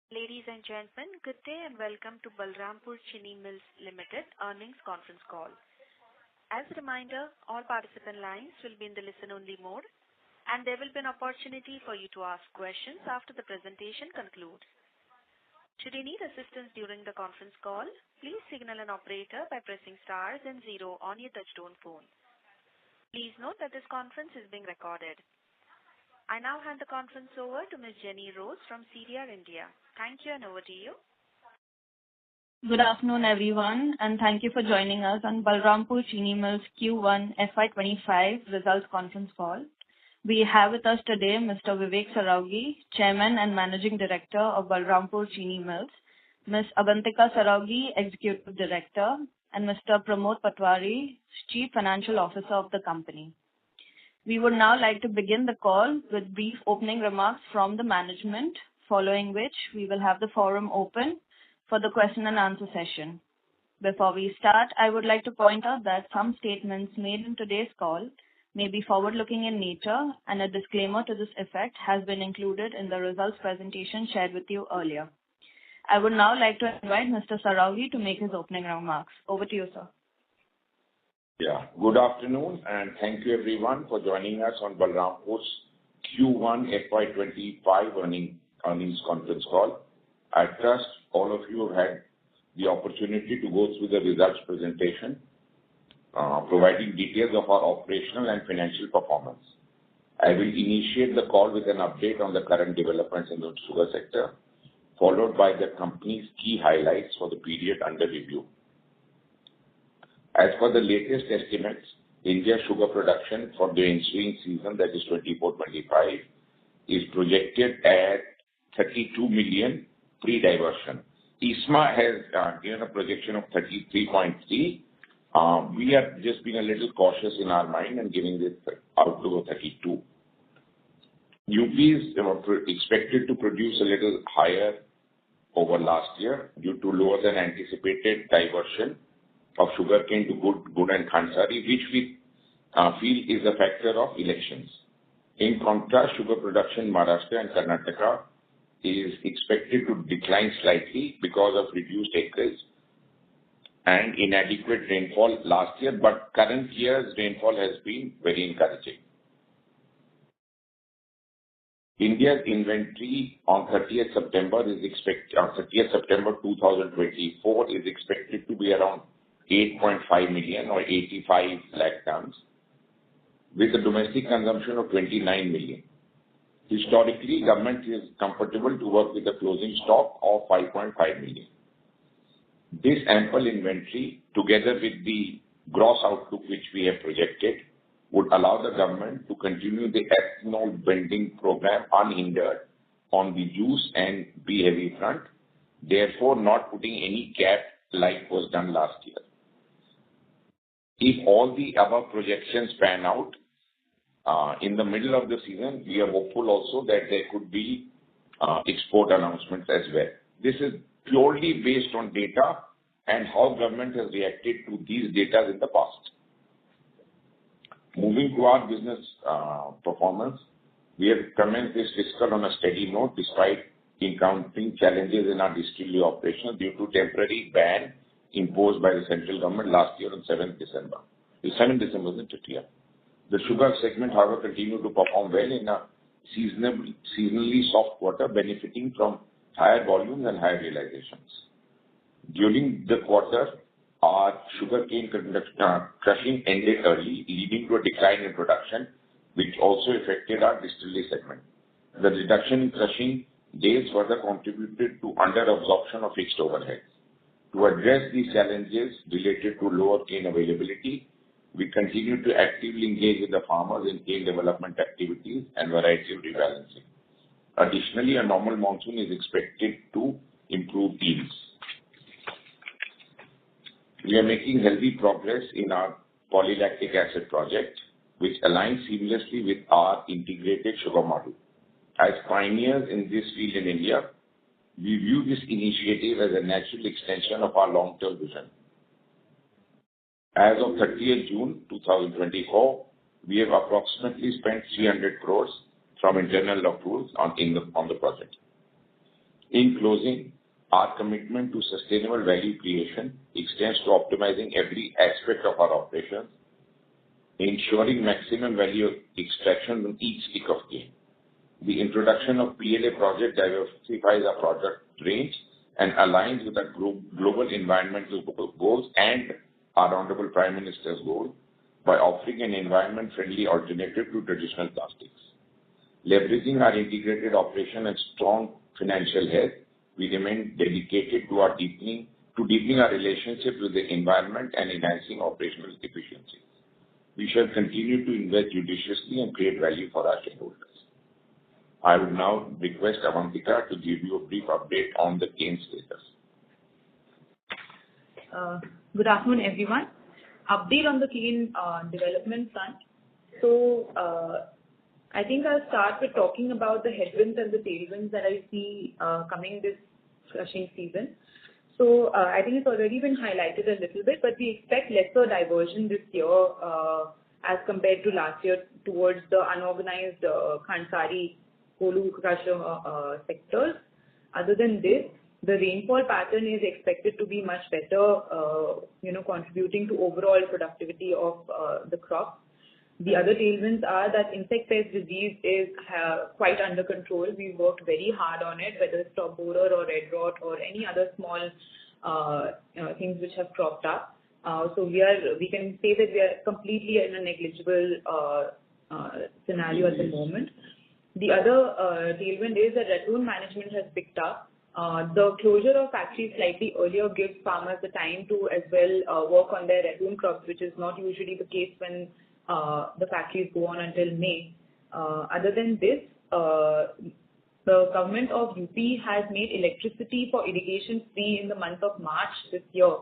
Ladies and gentlemen, good day and welcome to Balrampur Chini Mills Limited earnings conference call. As a reminder, all participant lines will be in the listen-only mode, and there will be an opportunity for you to ask questions after the presentation concludes. Should you need assistance during the conference call, please signal an operator by pressing star then 0 on your touchtone phone. Please note that this conference is being recorded. I now hand the conference over to Ms. Jenny Rose from CDR India. Thank you, and over to you. Good afternoon, everyone, and thank you for joining us on Balrampur Chini Mills Q1 FY25 results conference call. We have with us today Mr. Vivek Saraogi, Chairman and Managing Director of Balrampur Chini Mills, Ms. Abantika Saraogi, Executive Director, and Mr. Pramod Patwari, Chief Financial Officer of the company. We would now like to begin the call with brief opening remarks from the management, following which we will have the forum open for the question and answer session. Before we start, I would like to point out that some statements made in today's call may be forward-looking in nature, and a disclaimer to this effect has been included in the results presentation shared with you earlier. I would now like to invite Mr. Saraogi to make his opening remarks. Over to you, sir. Yeah, good afternoon, and thank you everyone for joining us on Balrampur's Q1 FY25 earnings conference call. I trust all of you have had the opportunity to go through the results presentation, providing details of our operational and financial performance. I will initiate the call with an update on the current developments in the sugar sector, followed by the company's key highlights for the period under review. As per the latest estimates, India's sugar production for the ensuing season, that is 24-25, is projected at 32 million pre-diversion. ISMA has given a projection of 33.3. We are just being a little cautious in our mind and giving this outlook of 32. UP is expected to produce a little higher over last year due to lower than anticipated diversion of sugarcane to Good and Khansari, which we feel is a factor of elections. In contrast, sugar production in Maharashtra and Karnataka is expected to decline slightly because of reduced acreage and inadequate rainfall last year, but current year's rainfall has been very encouraging. India's inventory on 30th September 2024 is expected to be around 8.5 million or 85 lakh tons, with a domestic consumption of 29 million. Historically, government is comfortable to work with a closing stock of 5.5 million. This ample inventory, together with the gross outlook which we have projected, would allow the government to continue the ethanol blending program unhindered on the juice and B-heavy front, therefore not putting any cap like was done last year. If all the above projections pan out, in the middle of the season, we are hopeful also that there could be export announcements as well. This is purely based on data and how government has reacted to these data in the past. Moving to our business performance, we have commenced this fiscal on a steady note despite encountering challenges in our distillery operations due to temporary ban imposed by the central government last year on 7th December. The 7th December was the 30th. The sugar segment, however, continued to perform well in a seasonally soft quarter, benefiting from higher volumes and higher realizations. During the quarter, our sugarcane crushing ended early, leading to a decline in production, which also affected our distillery segment. The reduction in crushing days further contributed to under-absorption of fixed overheads. To address these challenges related to lower cane availability, we continue to actively engage with the farmers in cane development activities and variety of rebalancing. Additionally, a normal monsoon is expected to improve yields. We are making healthy progress in our polylactic acid project, which aligns seamlessly with our integrated sugar model. As pioneers in this field in India, we view this initiative as a natural extension of our long-term vision. As of 30th June 2024, we have approximately spent 300 crores from internal accruals on the project. In closing, our commitment to sustainable value creation extends to optimizing every aspect of our operations, ensuring maximum value extraction on each stick of cane. The introduction of PLA project diversifies our product range and aligns with our global environmental goals and our Honorable Prime Minister's goal by offering an environment-friendly alternative to traditional plastics. Leveraging our integrated operation and strong financial health, we remain dedicated to deepening our relationship with the environment and enhancing operational efficiencies. We shall continue to invest judiciously and create value for our shareholders. I would now request Avantika to give you a brief update on the cane status. Good afternoon, everyone. Update on the cane development front. So, I think I'll start with talking about the headwinds and the tailwinds that I see coming this crushing season. So, I think it's already been highlighted a little bit, but we expect lesser diversion this year as compared to last year towards the unorganized Khansari Kolu crusher sectors. Other than this, the rainfall pattern is expected to be much better, contributing to overall productivity of the crop. The other tailwinds are that insect pest disease is quite under control. We worked very hard on it, whether it's top borer or red rot or any other small things which have cropped up. So we can say that we are completely in a negligible scenario at the moment. The other tailwind is that ratoon management has picked up. The closure of factories slightly earlier gives farmers the time to as well work on their ratoon crops, which is not usually the case when the factories go on until May. Other than this, the government of UP has made electricity for irrigation free in the month of March this year,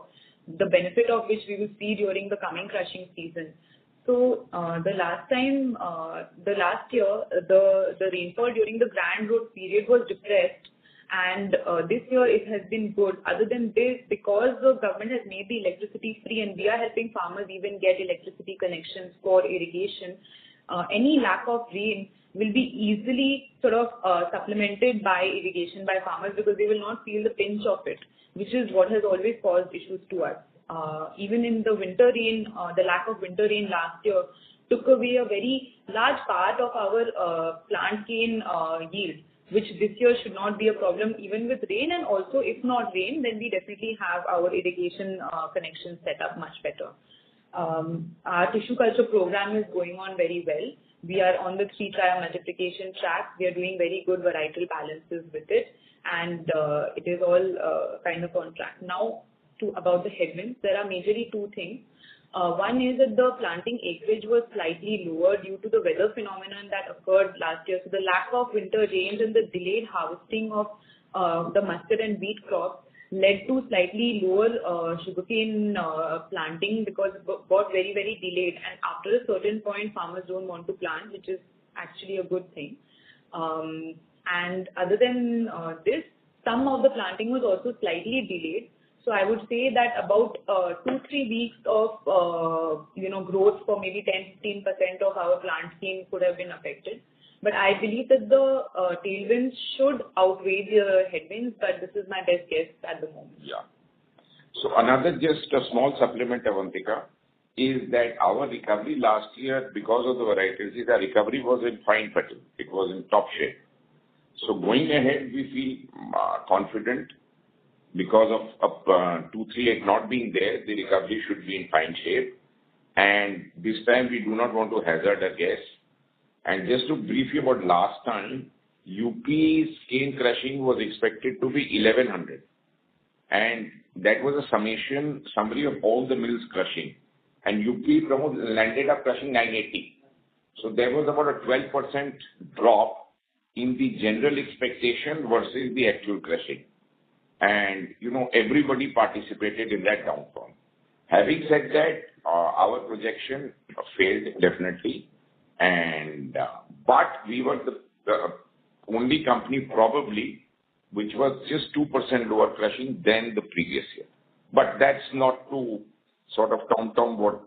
the benefit of which we will see during the coming crushing season. So the last year, the rainfall during the Grand Road period was depressed, and this year it has been good. Other than this, because the government has made the electricity free and we are helping farmers even get electricity connections for irrigation, any lack of rain will be easily sort of supplemented by irrigation by farmers because they will not feel the pinch of it, which is what has always caused issues to us. Even in the winter rain, the lack of winter rain last year took away a very large part of our plant cane yield, which this year should not be a problem even with rain. And also, if not rain, then we definitely have our irrigation connections set up much better. Our tissue culture program is going on very well. We are on the 3-tier multiplication track. We are doing very good varietal balances with it, and it is all kind of on track. Now, about the headwinds, there are majorly two things. One is that the planting acreage was slightly lower due to the weather phenomenon that occurred last year. So the lack of winter rains and the delayed harvesting of the mustard and wheat crops led to slightly lower sugarcane planting because it got very, very delayed. And after a certain point, farmers don't want to plant, which is actually a good thing. And other than this, some of the planting was also slightly delayed. So I would say that about 2-3 weeks of growth for maybe 10-15% of our plant cane could have been affected. But I believe that the tailwinds should outweigh the headwinds, but this is my best guess at the moment. Yeah. So another just a small supplement, Avantika, is that our recovery last year, because of the varieties, our recovery was in fine fettle. It was in top shape. So going ahead, we feel confident. Because of 2-3 not being there, the recovery should be in fine shape. And this time we do not want to hazard a guess. And just to brief you about last time, UP's cane crushing was expected to be 1100. And that was a summary of all the mills crushing. And UP landed up crushing 980. So there was about a 12% drop in the general expectation versus the actual crushing. And, everybody participated in that downfall. Having said that, our projection failed definitely. And, but we were the only company probably which was just 2% lower crushing than the previous year. But that's not to sort of tom what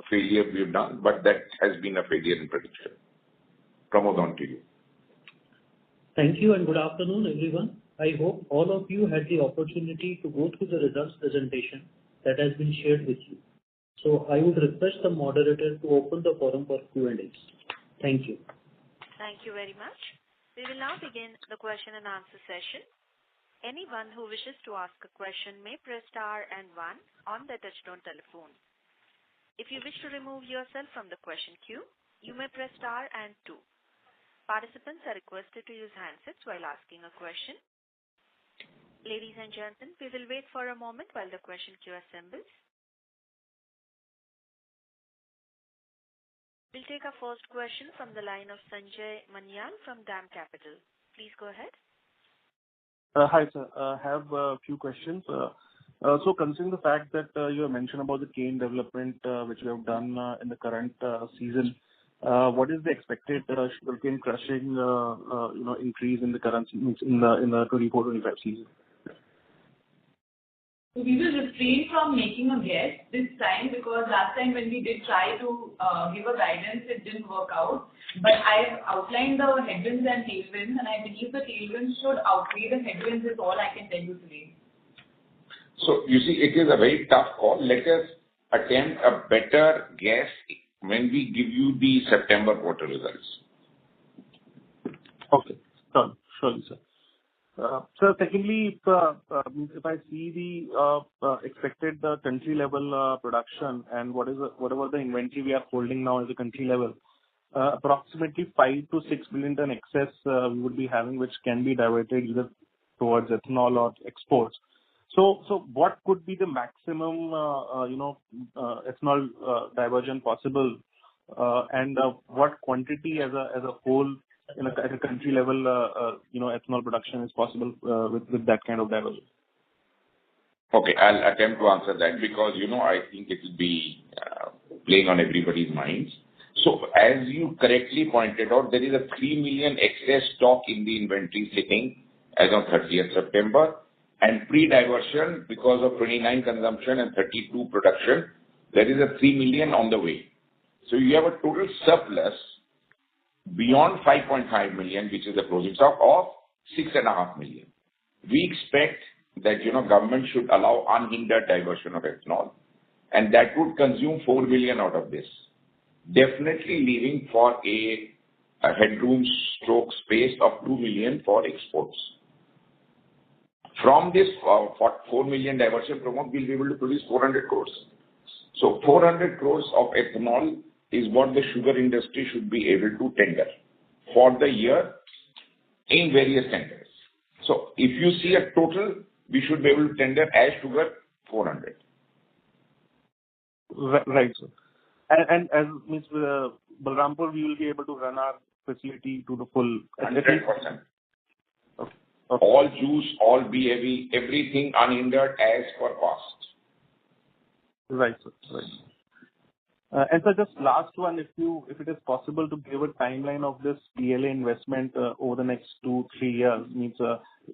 failure we've done, but that has been a failure in prediction. Pramod, on to you. Thank you and good afternoon, everyone. I hope all of you had the opportunity to go through the results presentation that has been shared with you. So I would request the moderator to open the forum for Q&As. Thank you. Thank you very much. We will now begin the question and answer session. Anyone who wishes to ask a question may press star and one on their touchtone telephone. If you wish to remove yourself from the question queue, you may press star and two. Participants are requested to use handsets while asking a question. Ladies and gentlemen, we will wait for a moment while the question queue assembles. We'll take our first question from the line of Sanjay Manyal from DAM Capital. Please go ahead. Hi, sir. I have a few questions. So considering the fact that you have mentioned about the cane development, which you have done in the current season, what is the expected sugarcane crushing, increase in the current in the 24-25 season? So we will refrain from making a guess this time because last time when we did try to give a guidance, it didn't work out. But I have outlined the headwinds and tailwinds, and I believe the tailwinds should outweigh the headwinds is all I can tell you today. So you see, it is a very tough call. Let us attempt a better guess when we give you the September quarter results. Okay. Done. Surely, sir. Sir, secondly, if I see the expected country level production and whatever the inventory we are holding now as a country level, approximately 5 to 6 billion ton excess we would be having, which can be diverted either towards ethanol or exports. So what could be the maximum ethanol diversion possible, and what quantity as a whole at a country level, ethanol production is possible with that kind of diversion? Okay, I'll attempt to answer that because, I think it will be playing on everybody's minds. So as you correctly pointed out, there is a 3 million excess stock in the inventory sitting as of 30th September. And pre-diversion, because of 29 consumption and 32 production, there is a 3 million on the way. So you have a total surplus beyond 5.5 million, which is the closing stock, of 6.5 million. We expect that, government should allow unhindered diversion of ethanol, and that would consume 4 million out of this, definitely leaving for a headroom stroke space of 2 million for exports. From this 4 million diversion promote, we'll be able to produce 400 crores. So 400 crores of ethanol is what the sugar industry should be able to tender for the year in various tenders. So if you see a total, we should be able to tender as sugar 400. Right, sir. And as Ms. Balrampur, we will be able to run our facility to the full 100%. Okay. All juice, all BAV, everything unhindered as per cost. Right, sir. Right. And so just last one, if it is possible to give a timeline of this PLA investment over the next 2-3 years, means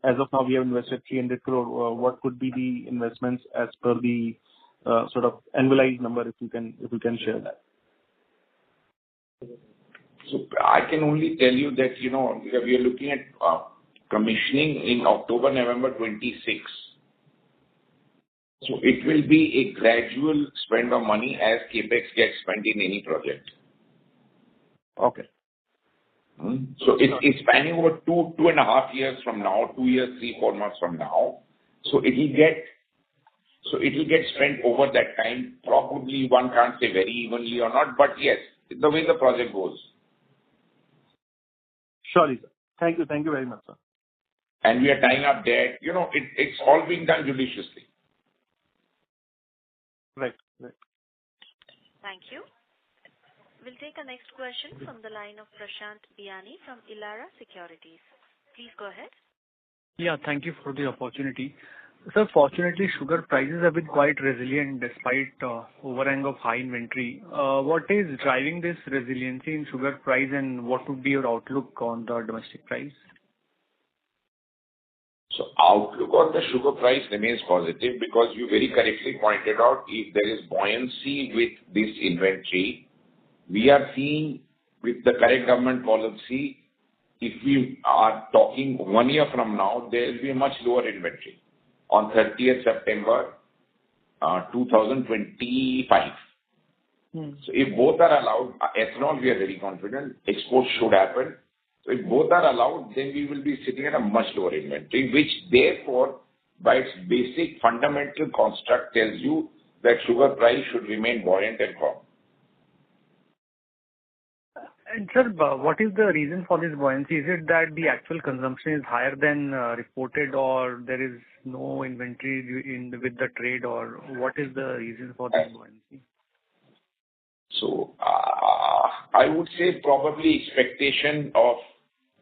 as of now we have invested 300 crore. What could be the investments as per the sort of annualized number, if you can share that? So I can only tell you that we are looking at commissioning in October, November 26. So it will be a gradual spend of money as capex gets spent in any project. Okay. So it's spanning over 2.5 years from now, 2 years, 3-4 months from now. So it will get spent over that time. Probably one can't say very evenly or not, but yes, the way the project goes. Surely, sir. Thank you very much, sir. And we are tying up debt. It's all being done judiciously. Right. Thank you. We'll take a next question from the line of Prashant Biyani from Elara Securities. Please go ahead. Yeah, thank you for the opportunity. Sir, fortunately, sugar prices have been quite resilient despite overhang of high inventory. What is driving this resiliency in sugar price, and what would be your outlook on the domestic price? So outlook on the sugar price remains positive because you very correctly pointed out if there is buoyancy with this inventory, we are seeing with the correct government policy if we are talking 1 year from now, there will be a much lower inventory on 30th September 2025. So if both are allowed, ethanol, we are very confident, exports should happen. So if both are allowed, then we will be sitting at a much lower inventory, which therefore, by its basic fundamental construct, tells you that sugar price should remain buoyant and firm. And sir, what is the reason for this buoyancy? Is it that the actual consumption is higher than reported, or there is no inventory with the trade, or what is the reason for this buoyancy? So I would say probably expectation of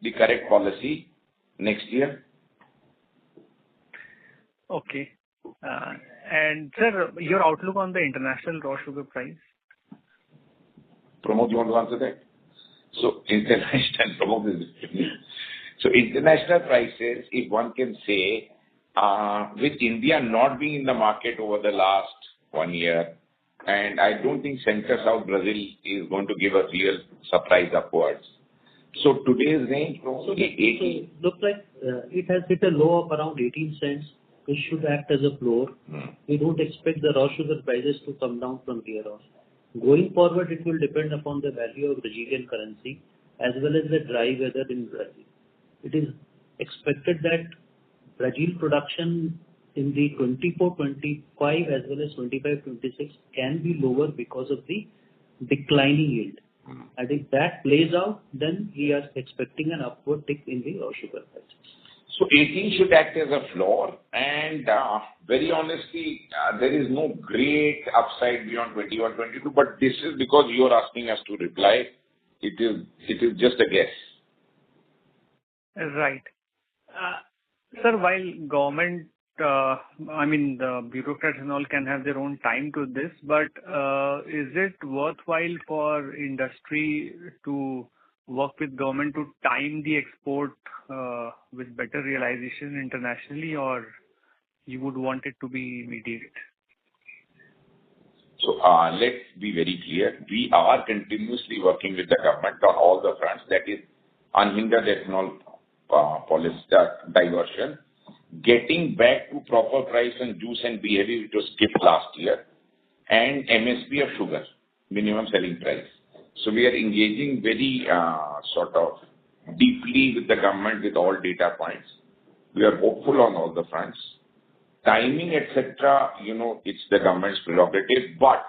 the correct policy next year. Okay. And sir, your outlook on the international raw sugar price? Pramod, you want to answer that? So international prices, if one can say, with India not being in the market over the last 1 year, and I don't think Center-South Brazil is going to give a real surprise upwards. So today's range probably 80. So looks like it has hit a low of around 18 cents, which should act as a floor. We don't expect the raw sugar prices to come down from here on. Going forward, it will depend upon the value of Brazilian currency as well as the dry weather in Brazil. It is expected that Brazil production in the 24-25 as well as 25-26 can be lower because of the declining yield. And if that plays out, then we are expecting an upward tick in the raw sugar prices. So 18 should act as a floor, and very honestly, there is no great upside beyond 21, 22, but this is because you are asking us to reply. It is just a guess. Right. Sir, while government, the bureaucrats and all can have their own time to this, but is it worthwhile for industry to work with government to time the export with better realization internationally, or you would want it to be immediate? So let's be very clear. We are continuously working with the government on all the fronts, that is unhindered ethanol policy diversion, getting back to proper price on juice and BHB, which was skipped last year, and MSP of sugar, minimum selling price. So we are engaging very sort of deeply with the government with all data points. We are hopeful on all the fronts. Timing, etc., it's the government's prerogative, but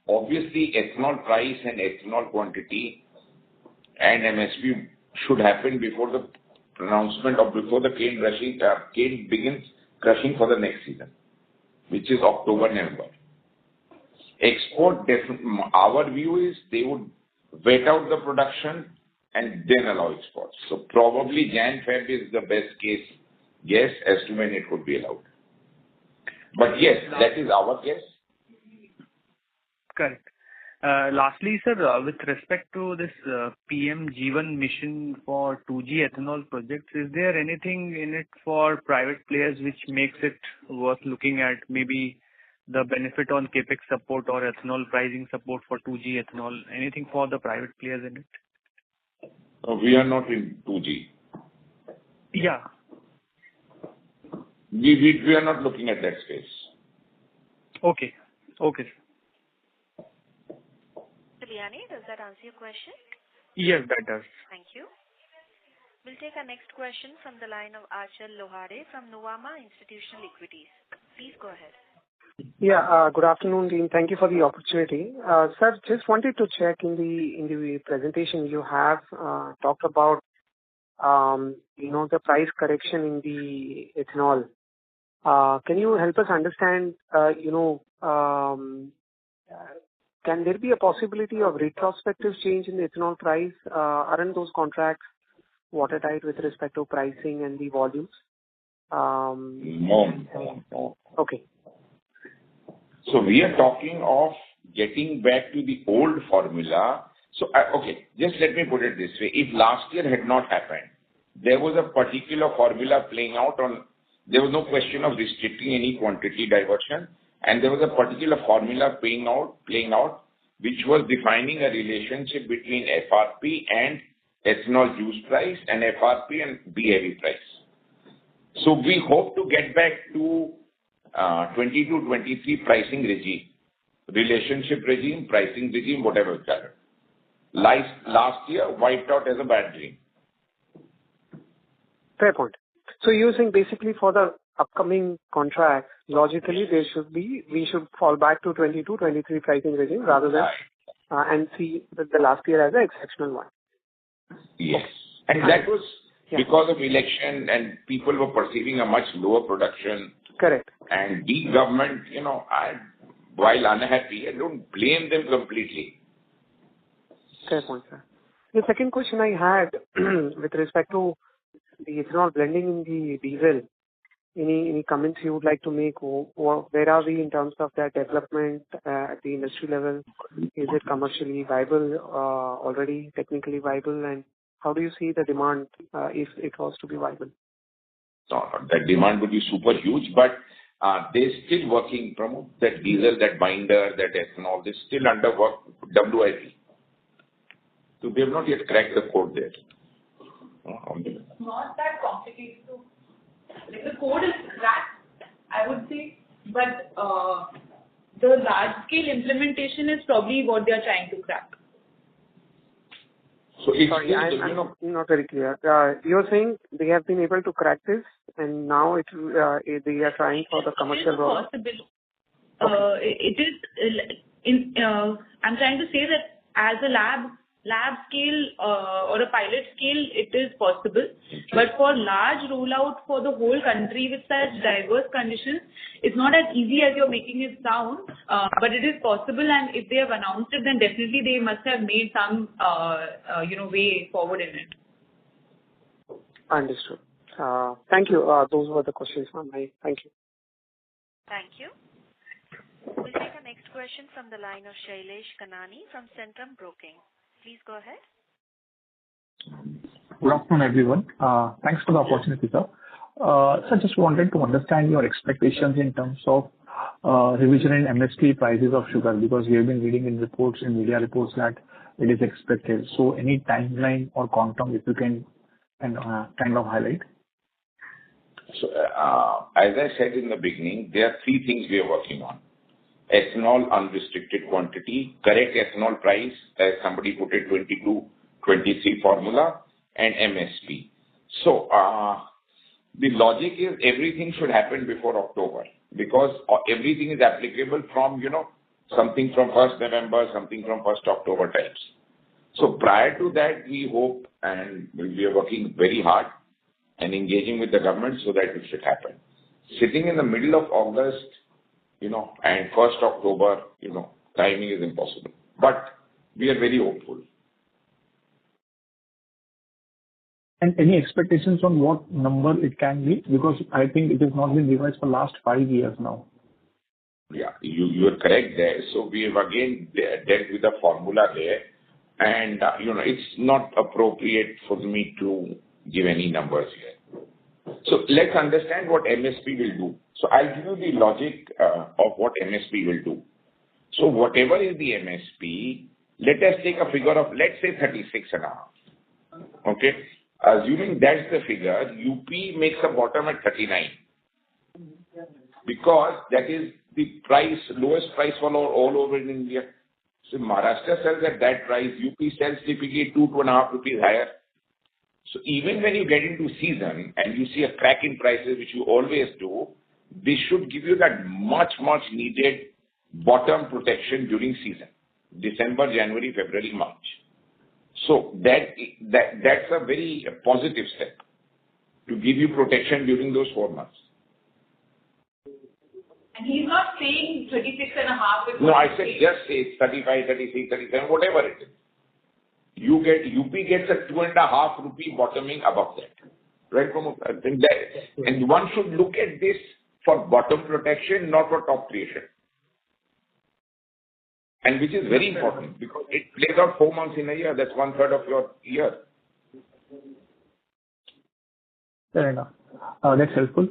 obviously ethanol price and ethanol quantity and MSP should happen before the pronouncement or before the cane begins crushing for the next season, which is October, November. Export, our view is they would wait out the production and then allow exports. So probably Jan-Feb is the best case guess as to when it could be allowed. But yes, that is our guess. Correct. Lastly, sir, with respect to this PM Jeevan mission for 2G ethanol projects, is there anything in it for private players which makes it worth looking at? Maybe the benefit on capex support or ethanol pricing support for 2G ethanol? Anything for the private players in it? We are not in 2G. Yeah. We are not looking at that space. Okay. Okay. Liani, does that answer your question? Yes, that does. Thank you. We'll take our next question from the line of Achal Lohade from Nuvama Institutional Equities. Please go ahead. Yeah, good afternoon, team. Thank you for the opportunity. Sir, just wanted to check in the presentation you have talked about, the price correction in the ethanol. Can you help us understand, can there be a possibility of retrospective change in the ethanol price? Aren't those contracts watertight with respect to pricing and the volumes? No. Okay. So we are talking of getting back to the old formula. So, okay, just let me put it this way. If last year had not happened, there was a particular formula playing out there was no question of restricting any quantity diversion, and there was a particular formula playing out, which was defining a relationship between FRP and ethanol juice price and FRP and BAV price. So we hope to get back to 22-23 pricing regime, relationship regime, pricing regime, whatever it's called. Last year, wiped out as a bad dream. Fair point. So you're saying basically for the upcoming contract, logically we should fall back to 22-23 pricing regime rather than and see the last year as an exceptional one. Yes. And that was because of election and people were perceiving a much lower production. Correct. And the government, while unhappy, I don't blame them completely. Fair point, sir. The second question I had with respect to the ethanol blending in the diesel, any comments you would like to make? Where are we in terms of that development at the industry level? Is it commercially viable, already technically viable, and how do you see the demand if it was to be viable? No, that demand would be super huge, but they're still working, Pramod, that diesel, that binder, that ethanol, they're still under work, WIP. So they have not yet cracked the code there. Not that complicated. The code is cracked, I would say, but the large-scale implementation is probably what they are trying to crack. So it's sorry, I'm not very clear. You're saying they have been able to crack this, and now they are trying for the commercial role. It is. I'm trying to say that as a lab scale or a pilot scale, it is possible. But for large rollout for the whole country with such diverse conditions, it's not as easy as you're making it sound. But it is possible, and if they have announced it, then definitely they must have made some way forward in it. Understood. Thank you. Those were the questions from me. Thank you. Thank you. We'll take the next question from the line of Shailesh Kanani from Centrum Broking. Please go ahead. Good afternoon, everyone. Thanks for the opportunity, sir. So just wanted to understand your expectations in terms of revision in MSP prices of sugar, because we have been reading in media reports that it is expected. So any timeline or quantum, if you can kind of highlight? So, as I said in the beginning, there are three things we are working on. Ethanol unrestricted quantity, correct ethanol price, as somebody put it, 22-23 formula, and MSP. So, the logic is everything should happen before October, because everything is applicable from, something from 1st November, something from 1st October types. So prior to that, we hope, and we are working very hard and engaging with the government so that it should happen. Sitting in the middle of August, and 1st October, timing is impossible. But we are very hopeful. And any expectations on what number it can be? Because I think it has not been revised for the last 5 years now. Yeah, you are correct there. So we have again dealt with the formula there. And, it's not appropriate for me to give any numbers here. So let's understand what MSP will do. So I'll give you the logic of what MSP will do. So whatever is the MSP, let us take a figure of, let's say, 36.5. Okay? Assuming that's the figure, UP makes a bottom at 39. Because that is the lowest price for all over in India. So Maharashtra sells at that price, UP sells typically 2.5 rupees higher. So even when you get into season and you see a crack in prices, which you always do, this should give you that much needed bottom protection during season, December, January, February, March. So that's a very positive step to give you protection during those 4 months. And he's not saying 36.5. No, I said just say 35, 36, 37, whatever it is. UP gets a 2.5 rupee bottoming above that. Right, Pramod? I think that, and one should look at this for bottom protection, not for top creation. And which is very important because it plays out 4 months in a year. That's 1/3 of your year. Fair enough. That's helpful.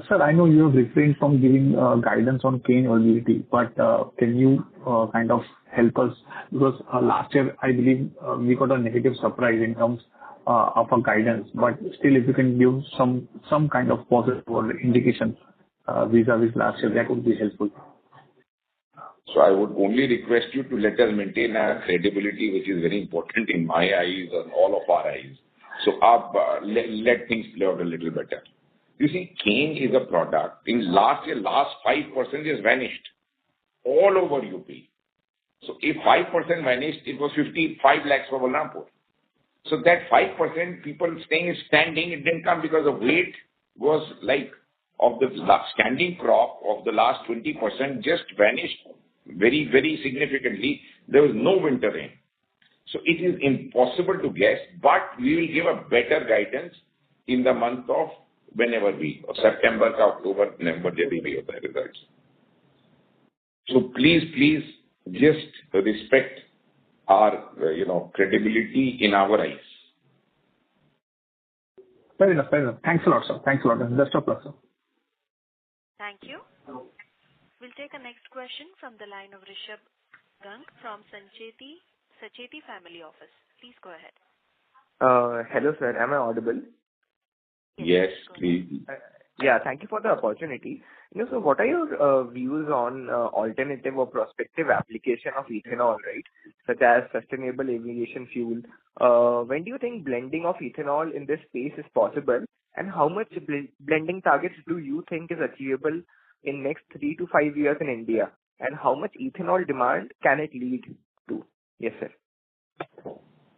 Sir, I know you have refrained from giving guidance on cane availability, but can you kind of help us? Because last year, I believe, we got a negative surprise in terms of a guidance, but still, if you can give some kind of positive or indication vis-a-vis last year, that would be helpful. So I would only request you to let us maintain our credibility, which is very important in my eyes and all of our eyes. So let things play out a little better. You see, cane is a product. In last year, last 5% has vanished all over UP. So if 5% vanished, it was 55 lakhs for Balrampur. So that 5% people staying standing, it didn't come because the weight was like of the standing crop of the last 20% just vanished very, very significantly. There was no winter rain. So it is impossible to guess, but we will give a better guidance in the month of whenever we, September, October, November, there will be the results. So please just respect our, credibility in our eyes. Fair enough. Thanks a lot, sir. Thanks a lot. And best of luck, sir. Thank you. We'll take a next question from the line of Rishabh Gang from Sacheti Family Office. Please go ahead. Hello, sir. Am I audible? Yes, please. Yeah, thank you for the opportunity. So what are your views on alternative or prospective application of ethanol, right? Such as sustainable aviation fuel. When do you think blending of ethanol in this space is possible? And how much blending targets do you think is achievable in next 3 to 5 years in India? And how much ethanol demand can it lead to? Yes, sir.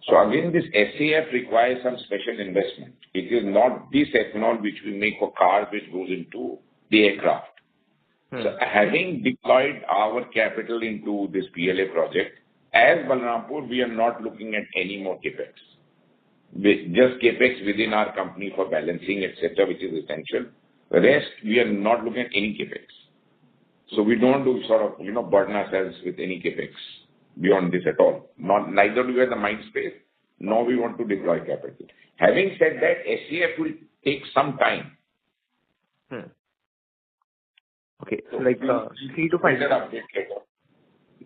So again, this SAF requires some special investment. It is not this ethanol which we make for cars which goes into the aircraft. So having deployed our capital into this PLA project, as Balrampur, we are not looking at any more capex. Just capex within our company for balancing, etc., which is essential. The rest, we are not looking at any capex. So we don't do sort of, burden ourselves with any capex beyond this at all. Neither do we have the mind space, nor we want to deploy capital. Having said that, SAF will take some time. Okay, so like 3 to 5 years.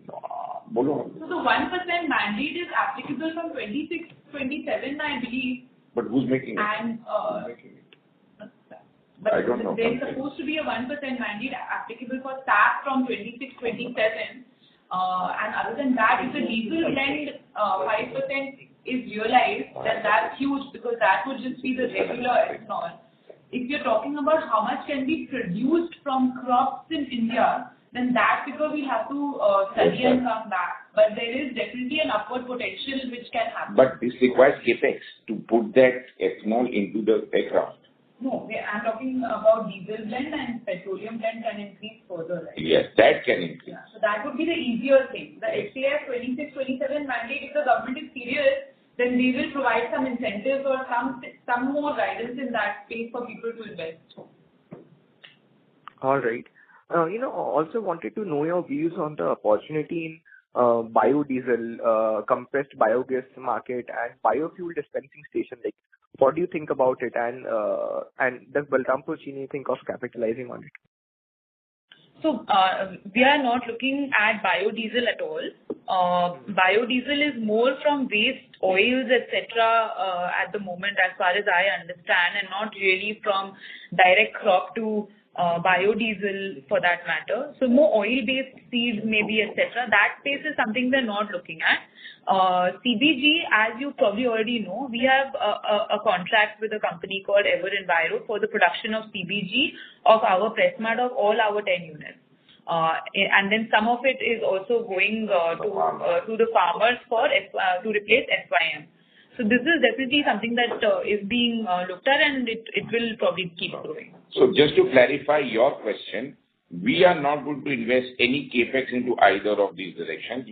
So the 1% mandate is applicable from 26-27, I believe. But who's making it? And But I don't know. There's supposed to be a 1% mandate applicable for SAF from 26-27. And other than that, if the diesel blend 5% is realized, then that's huge because that would just be the regular ethanol. If you're talking about how much can be produced from crops in India, then that figure we'll have to study and come back. But there is definitely an upward potential which can happen. But this requires capex to put that ethanol into the aircraft. No, I'm talking about diesel blend and petroleum blend can increase further, right? Yes, that can increase. Yeah, so that would be the easier thing. The SAF 26-27 mandate, if the government is serious, then they will provide some incentives or some more guidance in that space for people to invest. All right. Also wanted to know your views on the opportunity in biodiesel, compressed biogas market and biofuel dispensing station. Like, what do you think about it? And does Balrampur Chini think of capitalizing on it? So we are not looking at biodiesel at all. Biodiesel is more from waste oils, etc. At the moment, as far as I understand, and not really from direct crop to biodiesel for that matter. So more oil-based seeds maybe, etc. That space is something we're not looking at. CBG, as you probably already know, we have a contract with a company called Ever Enviro for the production of CBG of our press mud of all our 10 units. And then some of it is also going to the farmers to replace FYM. So this is definitely something that is being looked at, and it will probably keep growing. So just to clarify your question, we are not going to invest any capex into either of these directions.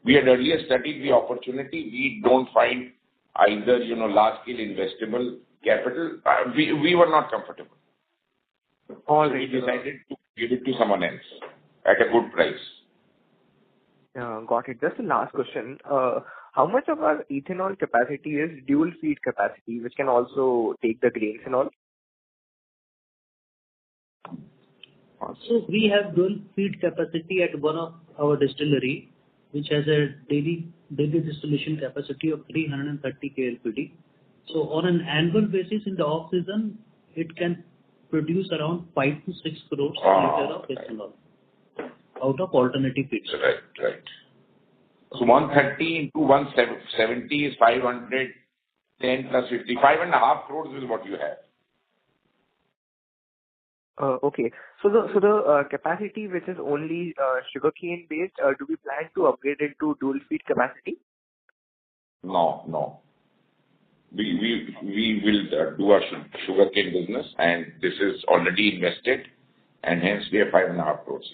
We had earlier studied the opportunity. We don't find either, large-scale investable capital. We were not comfortable. All so right. We decided to give it to someone else at a good price. Got it. Just the last question. How much of our ethanol capacity is dual feed capacity, which can also take the grains and all? So we have dual feed capacity at one of our distillery, which has a daily distillation capacity of 330 KLPD. So on an annual basis in the off season, it can produce around 5 to 6 crores liter of ethanol out of alternative feeds. Right. So 130 into 170 is 510 plus 50. 5.5 crores is what you have. Okay. So the capacity which is only sugarcane based, do we plan to upgrade it to dual feed capacity? No. We will do our sugarcane business, and this is already invested, and hence we have 5.5 crores.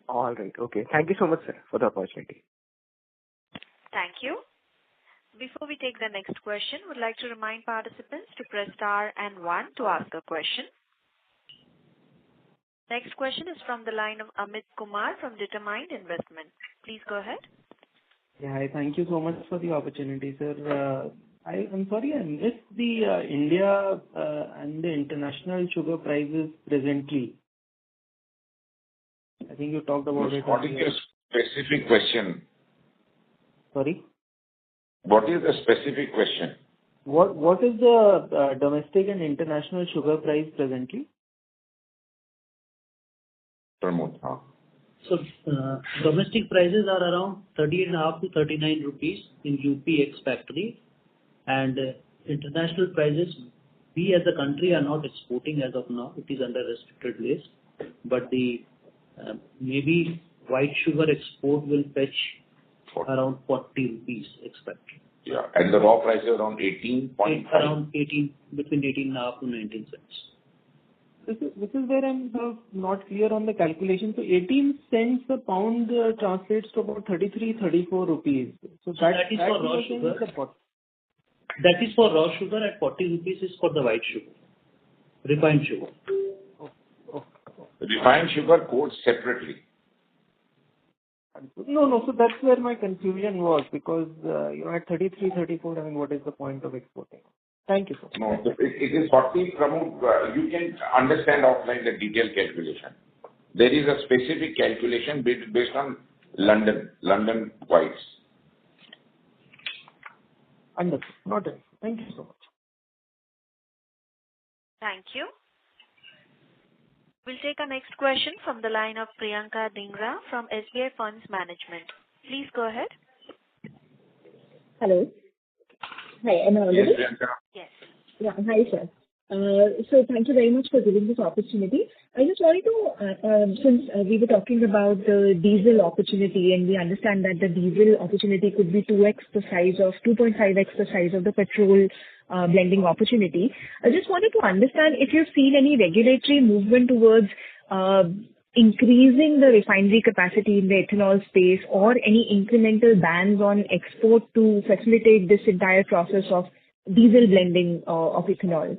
All right. Okay. Thank you so much, sir, for the opportunity. Thank you. Before we take the next question, would like to remind participants to press star and 1 to ask a question. Next question is from the line of Amit Kumar from Determined Investment. Please go ahead. Yeah, thank you so much for the opportunity, sir. I'm sorry, I missed the India and the international sugar prices presently. I think you talked about it. What is your specific question? Sorry? What is the specific question? What is the domestic and international sugar price presently? Pramod. So domestic prices are around 38.5 to 39 rupees in UP ex-factory, and international prices, we as a country are not exporting as of now. It is under restricted list, but the maybe white sugar export will fetch around 40 rupees ex-factory. Yeah, and the raw price is around 18.5. Around 18, between 18.5 to 19 cents. This is where I'm not clear on the calculation. So 18 cents a pound translates to about 34 rupees. So that is for raw sugar. That is for raw sugar, and 40 rupees is for the white sugar, refined sugar. Refined sugar quotes separately. No. So that's where my confusion was, because at 33, 34, I mean, what is the point of exporting? Thank you, sir. No, it is 40. Pramod, you can understand offline the detailed calculation. There is a specific calculation based on London whites. Understood. Noted. Thank you so much. Thank you. We'll take our next question from the line of Priyanka Dhingra from SBI Funds Management. Please go ahead. Hello. Hi, am I audible? Yes, Priyanka. Yes. Yeah, hi, sir. So thank you very much for giving this opportunity. I just wanted to, since we were talking about the diesel opportunity, and we understand that the diesel opportunity could be 2x the size of, 2.5x the size of the petrol blending opportunity. I just wanted to understand if you've seen any regulatory movement towards increasing the refinery capacity in the ethanol space, or any incremental bans on export to facilitate this entire process of diesel blending of ethanol.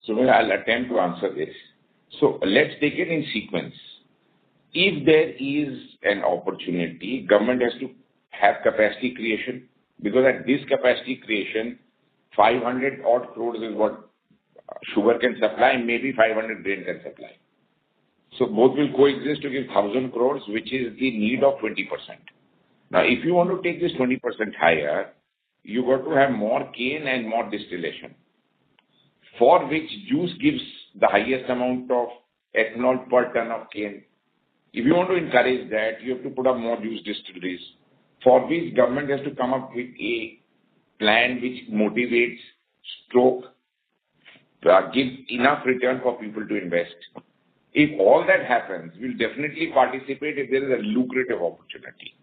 So I'll attempt to answer this. So let's take it in sequence. If there is an opportunity, government has to have capacity creation, because at this capacity creation, 500 odd crores is what sugar can supply, and maybe 500 grain can supply. So both will coexist to give 1,000 crores, which is the need of 20%. Now, if you want to take this 20% higher, you got to have more cane and more distillation, for which juice gives the highest amount of ethanol per ton of cane. If you want to encourage that, you have to put up more juice distilleries, for which government has to come up with a plan which motivates, gives enough return for people to invest. If all that happens, we'll definitely participate if there is a lucrative opportunity.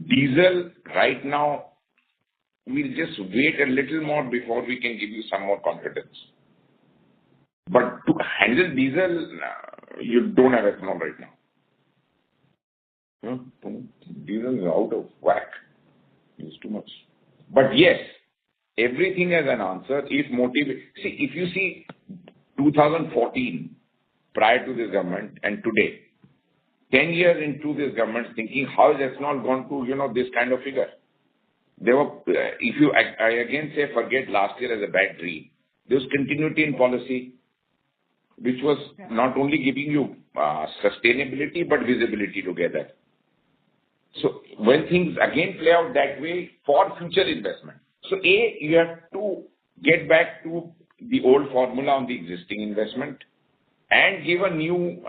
Diesel, right now, we'll just wait a little more before we can give you some more confidence. But to handle diesel, you don't have ethanol right now. Diesel is out of whack. It's too much. But yes, everything has an answer. If you see 2014, prior to this government, and today, 10 years into this government thinking, how is ethanol gone to, this kind of figure? I again say, forget last year as a bad dream. There was continuity in policy. which was not only giving you sustainability but visibility together. So when things again play out that way for future investment, so A, you have to get back to the old formula on the existing investment and give a new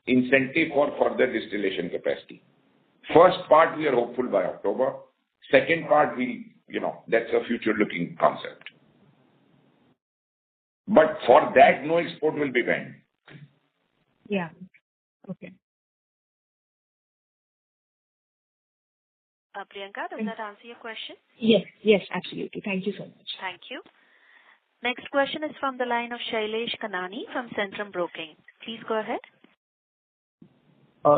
incentive for further distillation capacity. First part, we are hopeful by October. Second part, that's a future-looking concept. But for that, no export will be banned. Yeah. Okay. Priyanka, does that answer your question? Yes, absolutely. Thank you so much. Thank you. Next question is from the line of Shailesh Kanani from Centrum Broking. Please go ahead.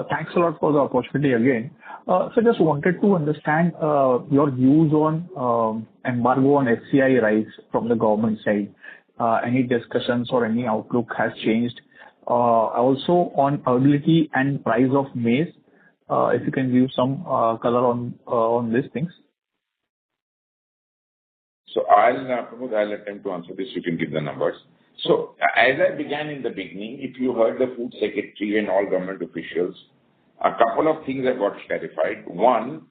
Thanks a lot for the opportunity again. So just wanted to understand your views on embargo on FCI rice from the government side. Any discussions or any outlook has changed? Also on availability and price of maize, if you can give some color on these things. So Pramod, I'll attempt to answer this. You can give the numbers. So as I began in the beginning, if you heard the Food Secretary and all government officials, a couple of things have got clarified. One,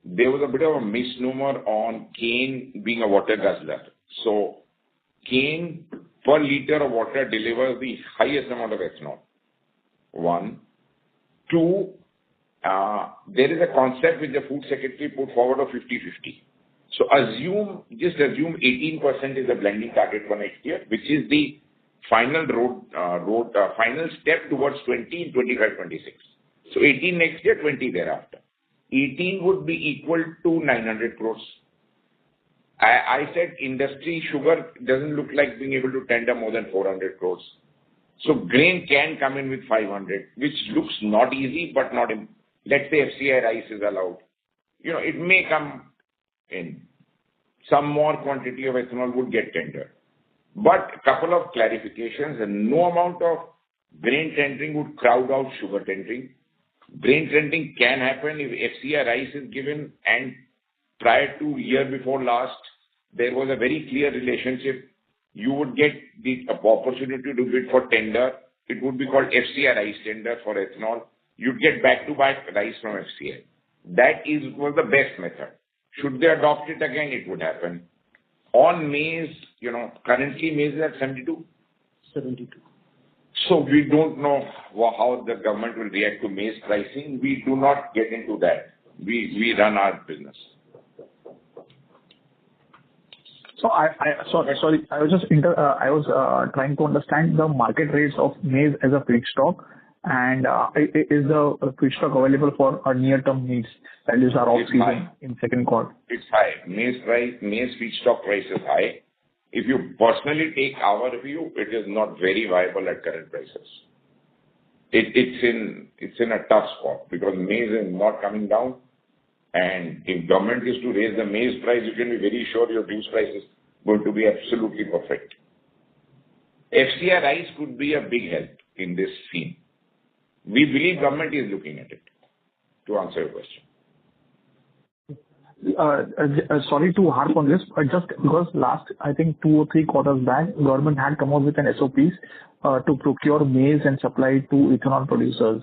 there was a bit of a misnomer on cane being a water guzzler. So cane per liter of water delivers the highest amount of ethanol. One. Two, there is a concept which the Food Secretary put forward of 50-50. So just assume 18% is the blending target for next year, which is the final final step towards 20 in 25-26. So 18 next year, 20 thereafter. 18 would be equal to 900 crores. I said industry sugar doesn't look like being able to tender more than 400 crores. So grain can come in with 500, which looks not easy, but not, let's say FCI rice is allowed. It may come in. Some more quantity of ethanol would get tendered. But a couple of clarifications, and no amount of grain tendering would crowd out sugar tendering. Grain tendering can happen if FCI rice is given, and prior to year before last, there was a very clear relationship. You would get the opportunity to bid for tender. It would be called FCI rice tender for ethanol. You'd get back-to-back rice from FCI. That was the best method. Should they adopt it again, it would happen. On maize, currently maize is at 72. 72. So we don't know how the government will react to maize pricing. We do not get into that. We run our business. So sorry, I was trying to understand the market rates of maize as a feedstock, and is the feedstock available for our near-term needs? Values are off season in second quarter. It's high. Maize feedstock price is high. If you personally take our view, it is not very viable at current prices. It's in a tough spot because maize is not coming down, and if government is to raise the maize price, you can be very sure your juice price is going to be absolutely perfect. FCI rice could be a big help in this scene. We believe government is looking at it, to answer your question. Sorry to harp on this, but just because last, I think 2 or 3 quarters back, government had come out with an SOPs to procure maize and supply to ethanol producers.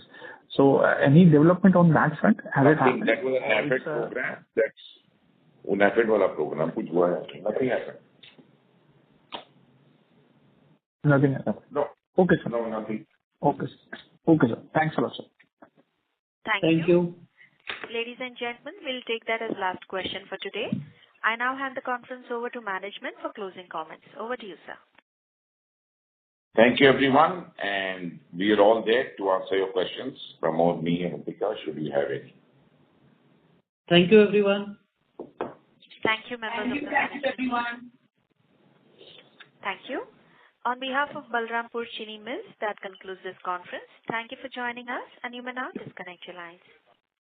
So any development on that front? Has it happened? That was an NAFED program. That's NAFED wala program. Nothing happened. Nothing happened. No. Okay, sir. No, nothing. Okay, sir. Thanks a lot, sir. Thank you. Ladies and gentlemen, we'll take that as last question for today. I now hand the conference over to management for closing comments. Over to you, sir. Thank you, everyone, and we are all there to answer your questions. Pramod, me, and Upika, should you have any. Thank you, everyone. Thank you, members of the management. Everyone. Thank you. On behalf of Balrampur Chini Mills, that concludes this conference. Thank you for joining us, and you may now disconnect your lines.